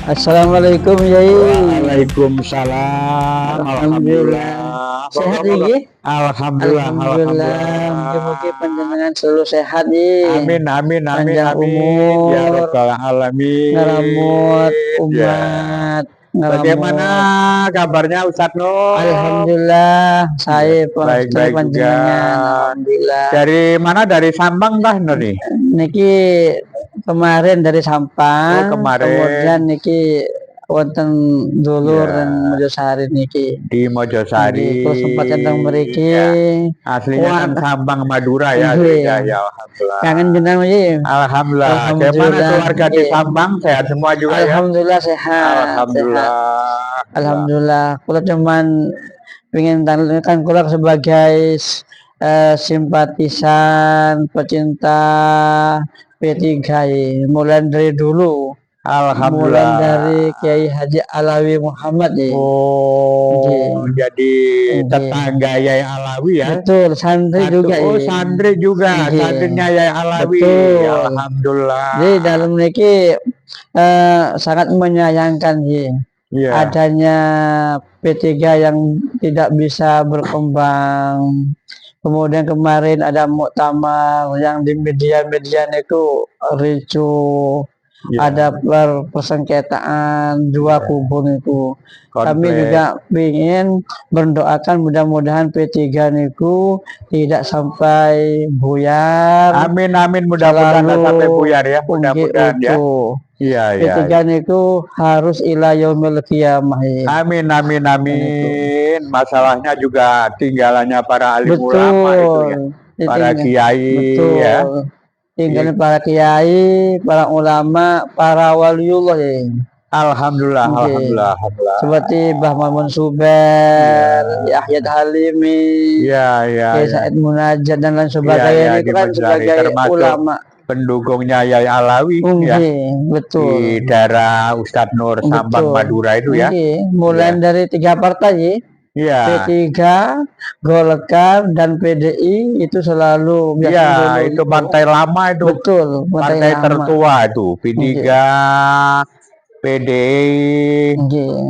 Assalamualaikum Yai. Waalaikumsalam. Alhamdulillah. Sehat iki? Alhamdulillah. Alhamdulillah. Mugi-mugi panjenengan selalu sehat ye. Amin, amin, amin, Panjang amin. Ya umur, Rabbal Alamin. ngeramut Ya. umat, Bagaimana ngeramut. kabarnya Ustadz Nur? Alhamdulillah, saya Baik-baik juga. panjenengan. Alhamdulillah. Dari mana? Dari Sambang kah nih? Niki kemarin dari Sampang, kemarin. kemudian niki wonten dulur Ya. dan Mojosari niki. Di Mojosari. Kalau sempat tentang mereka, aslinya kan Sambang Madura ya. Ya, alhamdulillah. Kangen jenang ye. Alhamdulillah. Bagaimana keluarga di Sambang sehat semua juga Alhamdulillah ya? sehat. Alhamdulillah. Sehat. Alhamdulillah. Kalau cuman ingin kan kalau sebagai simpatisan pecinta P3 ye. Mulai dari dulu. Alhamdulillah. Mulai dari Kiai Haji Alawi Muhammad ya. Oh, jadi tetangga Yai Alawi ya? Betul, santri juga. Oh, santri juga, santrinya Yai Alawi. Betul. Alhamdulillah. Jadi dalam niki sangat menyayangkan ya. Adanya P3 yang tidak bisa berkembang. Kemudian kemarin ada muktamar yang di media-media itu ricuh. Ada persengketaan dua kubu itu. Kami juga ingin mendoakan mudah-mudahan P3 niku tidak sampai buyar. Amin, amin, mudah-mudahan tidak sampai buyar ya. Mudah-mudahan ya. Iya, P3 niku harus ila yaumil qiyamah. Amin, amin, amin. Masalahnya juga tinggalannya para alim ulama itu ya. Para kiai ya. Tinggalnya para kiai, para ulama, para waliullah ya. Alhamdulillah, alhamdulillah, alhamdulillah. Seperti Mbah Mamun Suber, Yahya Halimi, Said Munajat dan lain sebagainya. Itu kan sebagai ulama. Pendukungnya Yai Alawi ya. Betul. Di daerah Ustadz Nur Sambang Madura itu ya. Mulai dari 3 partai P3, Golkar dan PDI itu selalu itu partai lama itu. Betul, partai tertua itu. P3, PDI,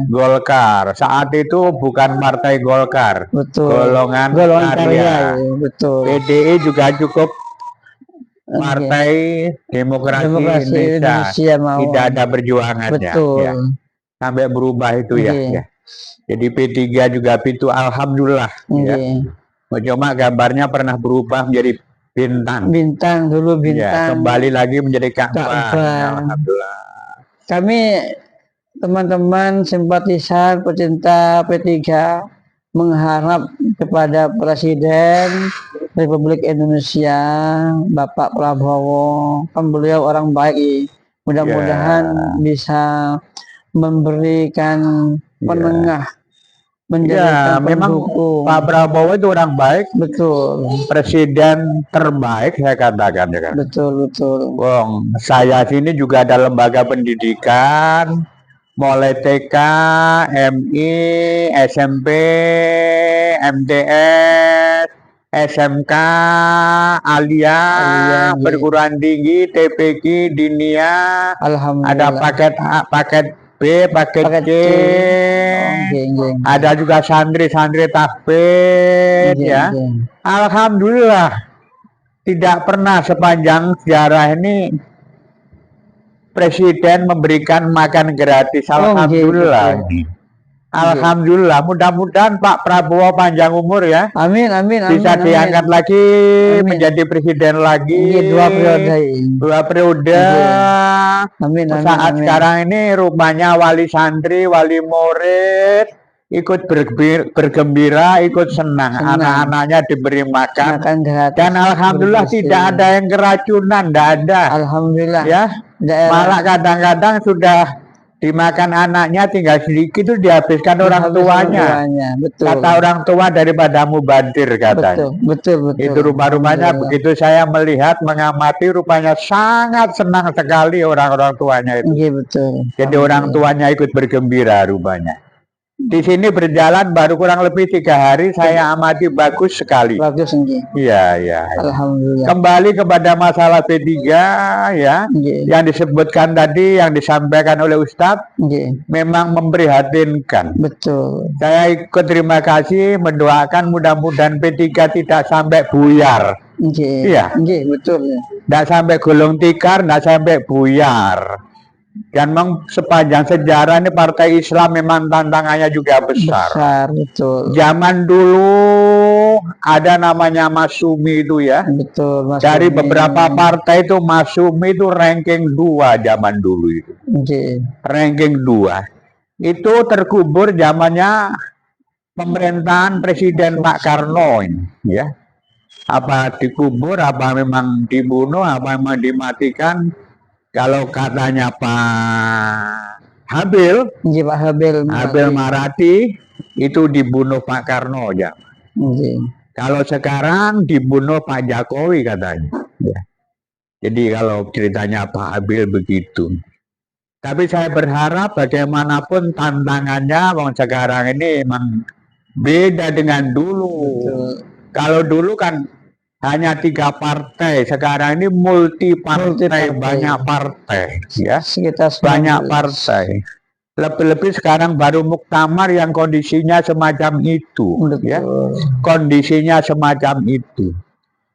Golkar. Saat itu bukan partai Golkar. Betul. Golongan karya. Betul. PDI juga cukup Partai Demokrasi Indonesia. Tidak ada perjuangannya. Betul. Ya. Sampai berubah itu ya. Jadi P3 juga itu alhamdulillah ya. Cuma gambarnya pernah berubah menjadi bintang. Bintang dulu bintang. Ya, kembali lagi menjadi Ka'bah. Alhamdulillah. Kami teman-teman simpatisan pecinta P3 mengharap kepada Presiden Republik Indonesia Bapak Prabowo, kan beliau orang baik, mudah-mudahan bisa memberikan penengah, menjadikan pendukung. Pak Prabowo itu orang baik, betul. Presiden terbaik saya katakan ya kan. Betul, betul. Wong, saya sini juga ada lembaga pendidikan, mulai TK, MI, SMP, MTS, SMK, Alia, perguruan tinggi, TPQ, Dinia, ada paket A, paket B, paket C, ada juga santri-santri takbir ya. Alhamdulillah, tidak pernah sepanjang sejarah ini Presiden memberikan makan gratis. Alhamdulillah. Alhamdulillah, mudah-mudahan Pak Prabowo panjang umur ya. Amin, amin, amin. Bisa diangkat lagi menjadi presiden lagi. 2 periode. 2 periode. Amin, amin. Saat sekarang ini rupanya wali santri, wali murid ikut bergembira, ikut senang. Anak-anaknya diberi makan gratis. Dan alhamdulillah tidak ada yang keracunan, tidak ada. Alhamdulillah. Ya. Malah kadang-kadang sudah dimakan anaknya tinggal sedikit itu dihabiskan orang tuanya. Betul. Kata orang tua daripada mubadir katanya. Betul. Itu rumah-rumahnya begitu saya melihat mengamati rupanya sangat senang sekali orang-orang tuanya itu. Betul. Jadi orang tuanya ikut bergembira rupanya. di sini berjalan baru kurang lebih 3 hari, saya amati bagus sekali. Bagus, Iya, iya. Alhamdulillah. Kembali kepada masalah P3 ya, yang disebutkan tadi, yang disampaikan oleh Ustadz, memang memprihatinkan. Betul. Saya ikut terima kasih, mendoakan mudah-mudahan P3 tidak sampai buyar. Iya, betul. Tidak sampai gulung tikar, tidak sampai buyar. Dan memang sepanjang sejarah ini partai Islam memang tantangannya juga besar. Betul. Zaman dulu ada namanya Masyumi itu ya. Betul. Dari beberapa partai itu Masyumi itu ranking 2 zaman dulu itu. Ranking 2. Itu terkubur zamannya pemerintahan Presiden Pak Karno ini, ya. Apa dikubur, apa memang dibunuh, apa memang dimatikan? Kalau katanya Pak Habil, Pak Habil Marati itu dibunuh Pak Karno ya. Kalau sekarang dibunuh Pak Jokowi katanya. Ya. Jadi kalau ceritanya Pak Habil begitu. Tapi saya berharap bagaimanapun tantangannya, wong sekarang ini memang beda dengan dulu. Kalau dulu kan hanya 3 partai, sekarang ini multi partai, banyak partai, ya, banyak partai. Lebih-lebih sekarang baru muktamar yang kondisinya semacam itu, ya, kondisinya semacam itu.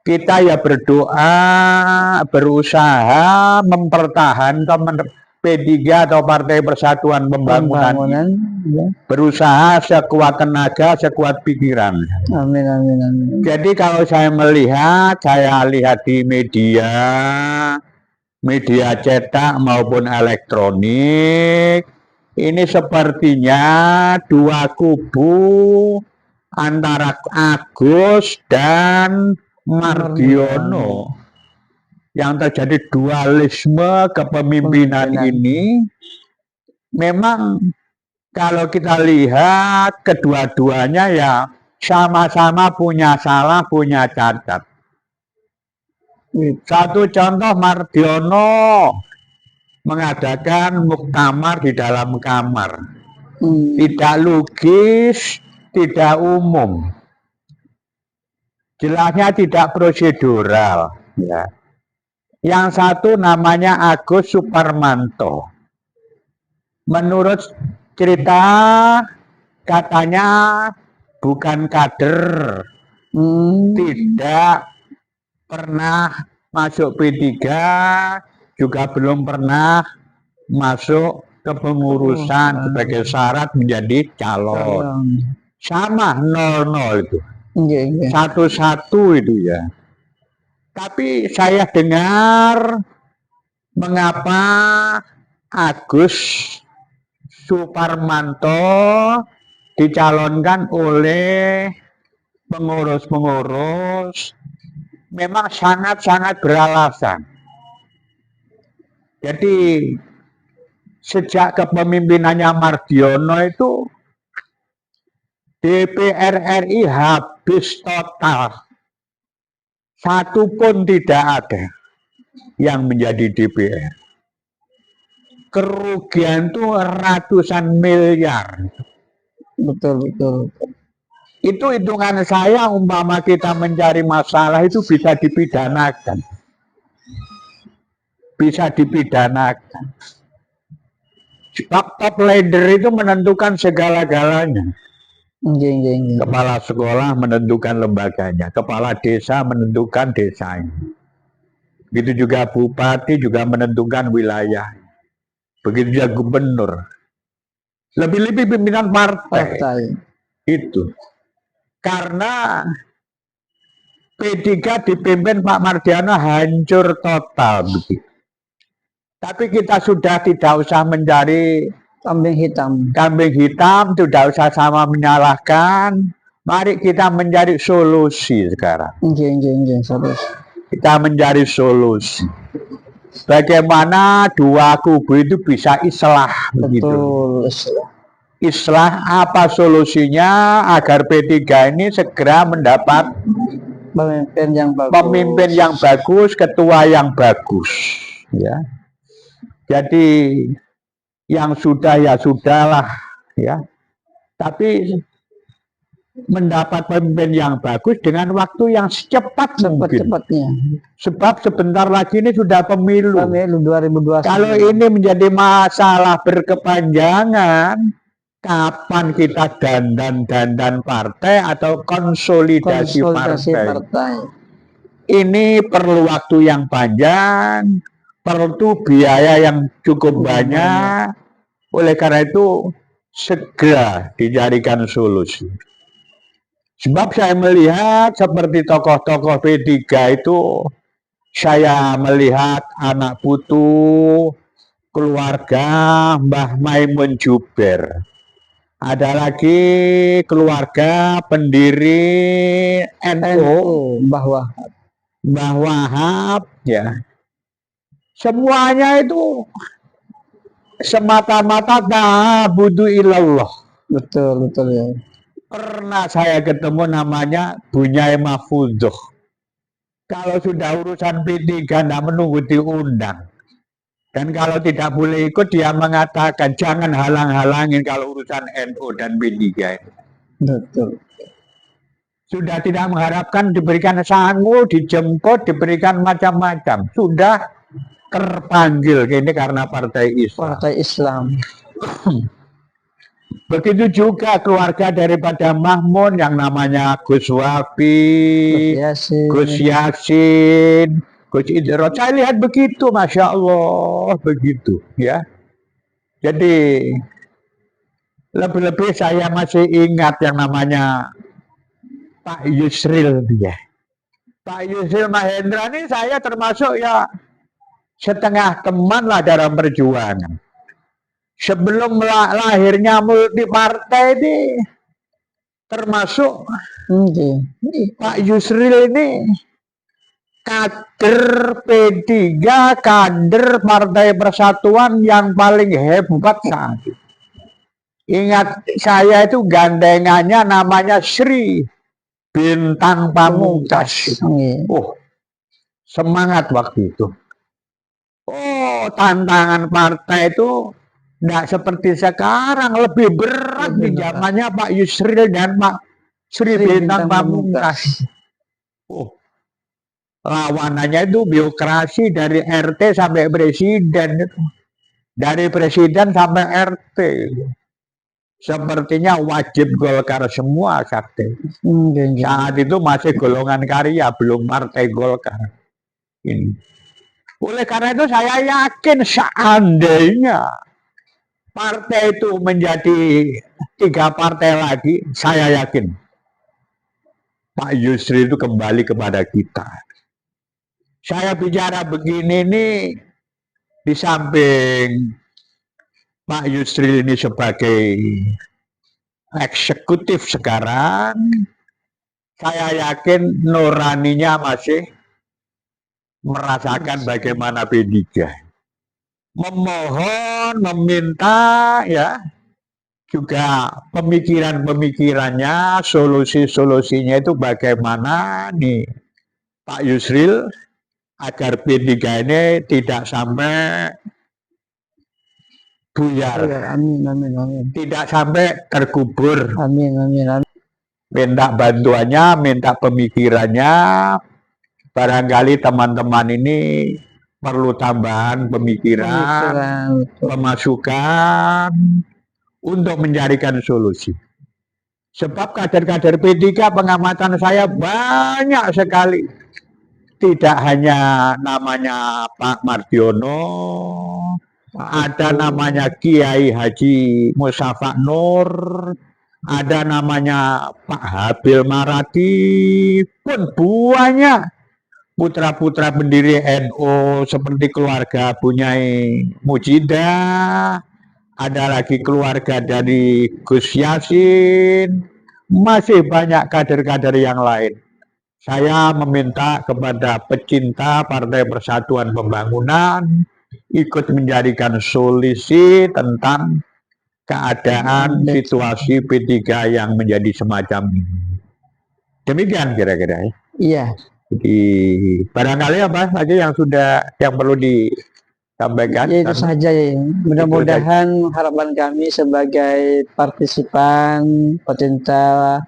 Kita ya berdoa, berusaha mempertahankan P3 atau Partai Persatuan Pembangunan, berusaha sekuat tenaga, sekuat pikiran. Amin, amin, amin. Jadi kalau saya lihat di media cetak maupun elektronik, ini sepertinya 2 kubu antara Agus dan Mardiono. Yang terjadi dualisme kepemimpinan ini memang kalau kita lihat kedua-duanya ya sama-sama punya salah, punya cacat. Satu contoh, Mardiono mengadakan muktamar di dalam kamar. Tidak logis, tidak umum. Jelasnya tidak prosedural. Ya. Yang satu namanya Agus Suparmanto. Menurut cerita katanya bukan kader, tidak pernah masuk P3, juga belum pernah masuk ke pengurusan sebagai syarat menjadi calon. Sama 00 itu. 1-1 itu ya. Tapi saya dengar mengapa Agus Suparmanto dicalonkan oleh pengurus-pengurus memang sangat-sangat beralasan. Jadi sejak kepemimpinannya Mardiono itu DPR RI habis total. Satu pun tidak ada yang menjadi DPR. Kerugian itu ratusan miliar. Betul. Itu hitungan saya, umpama kita mencari masalah itu bisa dipidanakan. Bisa dipidanakan. Top leader itu menentukan segala-galanya. Kepala sekolah menentukan lembaganya, kepala desa menentukan desanya. Begitu juga bupati juga menentukan wilayah. Begitu juga gubernur. Lebih-lebih pimpinan partai. Itu. Karena P3 dipimpin Pak Mardiono hancur total begitu. Tapi kita sudah tidak usah mencari kambing hitam, tidak usah sama menyalahkan. Mari kita mencari solusi sekarang. Kita mencari solusi. Bagaimana 2 kubu itu bisa islah begitu. Islah apa solusinya agar P3 ini segera mendapat pemimpin yang bagus, ketua yang bagus, ya. Jadi yang sudah ya sudahlah, ya. tapi mendapat pemimpin yang bagus dengan waktu yang cepatnya. Sebab sebentar lagi ini sudah pemilu. Pemilu 2021. Kalau ini menjadi masalah berkepanjangan, kapan kita dandan partai atau konsolidasi partai? Ini perlu waktu yang panjang, perlu biaya yang cukup banyak. Oleh karena itu segera dicarikan solusi. Sebab saya melihat seperti tokoh-tokoh P3 itu, saya melihat anak putu keluarga Mbah Maimun Juber. Ada lagi keluarga pendiri NU, Mbah Wahab, ya. Semuanya itu semata-mata ta'budu ilallah. Betul ya. Pernah saya ketemu namanya Bunyai Mahfudzoh. Kalau sudah urusan P3 tidak menunggu diundang. Dan kalau tidak boleh ikut, dia mengatakan jangan halang-halangin kalau urusan NU dan P3 itu. Betul. Sudah tidak mengharapkan diberikan sangu, dijemput, diberikan macam-macam. Sudah terpanggil ini karena Partai Islam. Begitu juga keluarga daripada Mahmun yang namanya Gus Wafi, Gus Yasin, Gus Idrot. Saya lihat begitu, Masya Allah, begitu ya. Jadi lebih-lebih saya masih ingat yang namanya Pak Yusril dia. Pak Yusril Mahendra ini saya termasuk ya setengah teman lah dalam perjuangan. Sebelum lahirnya multi partai ini termasuk Pak Yusril ini kader P3, kader Partai Persatuan yang paling hebat saat itu. Ingat saya itu gandengannya namanya Sri Bintang Pamungkas. Oh, semangat waktu itu. Oh, tantangan partai itu tidak seperti sekarang, lebih berat di zamannya Pak Yusril dan Pak Sri Bintang Pamungkas. Oh, lawanannya itu birokrasi dari RT sampai presiden, dari presiden sampai RT. Sepertinya wajib Golkar semua sakti. Saat itu masih golongan karya, belum partai Golkar. Ini. Oleh karena itu saya yakin seandainya partai itu menjadi 3 partai lagi, saya yakin Pak Yusril itu kembali kepada kita. Saya bicara begini nih, di samping Pak Yusril ini sebagai eksekutif sekarang, saya yakin nuraninya masih merasakan bagaimana P3. Memohon, meminta ya, juga pemikiran-pemikirannya, solusi-solusinya itu bagaimana nih Pak Yusril agar P3 ini tidak sampai buyar. Amin. Tidak sampai terkubur. Amin. Minta bantuannya, minta pemikirannya. Barangkali teman-teman ini perlu tambahan pemikiran, pemasukan untuk mencarikan solusi. Sebab kader-kader P3 pengamatan saya banyak sekali. Tidak hanya namanya Pak Mardiono, ada namanya Kiai Haji Musafa Nur, ada namanya Pak Habil Marati, pun banyak putra-putra pendiri NU seperti keluarga Bunyai Mujidah, ada lagi keluarga dari Gus Yasin, masih banyak kader-kader yang lain. Saya meminta kepada pecinta Partai Persatuan Pembangunan ikut menjadikan solusi tentang keadaan situasi P3 yang menjadi semacam ini. Demikian kira-kira ya. Iya. Jadi barangkali apa saja yang perlu sampaikan. Ya itu saja ya. Mudah-mudahan harapan kami sebagai partisipan pecinta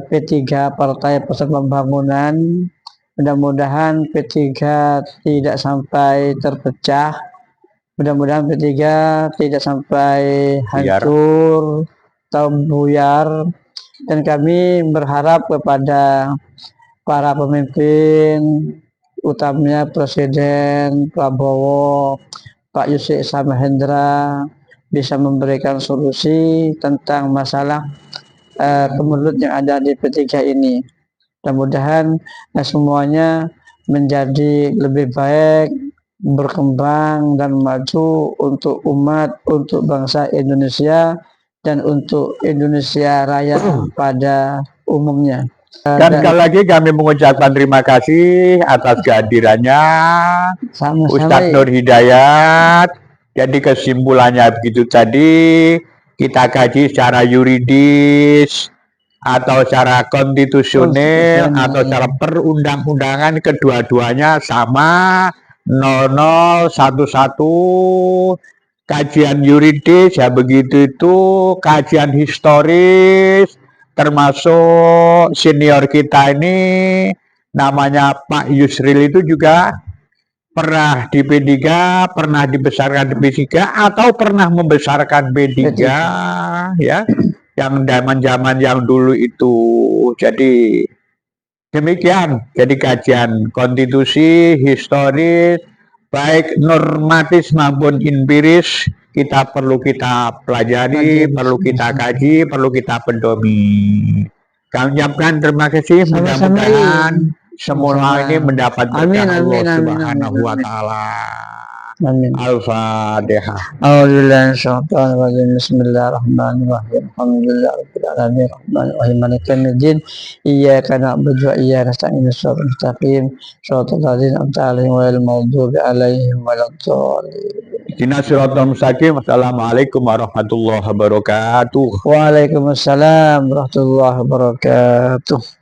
P3 Partai Persatuan Pembangunan, mudah-mudahan P3 tidak sampai terpecah, mudah-mudahan P3 tidak sampai hancur atau buyar, dan kami berharap kepada para pemimpin, utamanya Presiden Prabowo, Pak Yusril Iza Mahendra, bisa memberikan solusi tentang masalah kemelut yang ada di P3 ini. Mudah-mudahan semuanya menjadi lebih baik, berkembang dan maju untuk umat, untuk bangsa Indonesia, dan untuk Indonesia Raya pada umumnya. Dan sekali lagi kami mengucapkan terima kasih atas kehadirannya Ustadz Nur Hidayat. Jadi kesimpulannya begitu tadi, kita kaji secara yuridis atau secara konstitusional atau secara perundang-undangan, kedua-duanya sama 0011. Kajian yuridis ya begitu, itu kajian historis, termasuk senior kita ini namanya Pak Yusril itu juga pernah di P3, pernah dibesarkan di P3 atau pernah membesarkan P3 ya, yang zaman-zaman yang dulu itu. Jadi demikian, jadi kajian konstitusi, historis, baik normatis maupun empiris, kita pelajari, perlu kita kaji, perlu kita pedomi. Kami ucapkan terima kasih, mudah-mudahan semua ini mendapat berkah Allah Subhanahu wa Ta'ala. Amin. Al-Fatihah. Bismillahirrahmanirrahim. Alhamdulillahirabbil alamin. Arrahmanirrahim. Maliki yaumiddin. Iyyaka na'budu wa iyyaka nasta'in. Shiratal mustaqim. Shiratal ladzina an'amta 'alaihim ghairil maghdubi 'alaihim waladdallin. Ihdinas shiratal mustaqim. Assalamualaikum warahmatullahi wabarakatuh. Waalaikumsalam warahmatullahi wabarakatuh.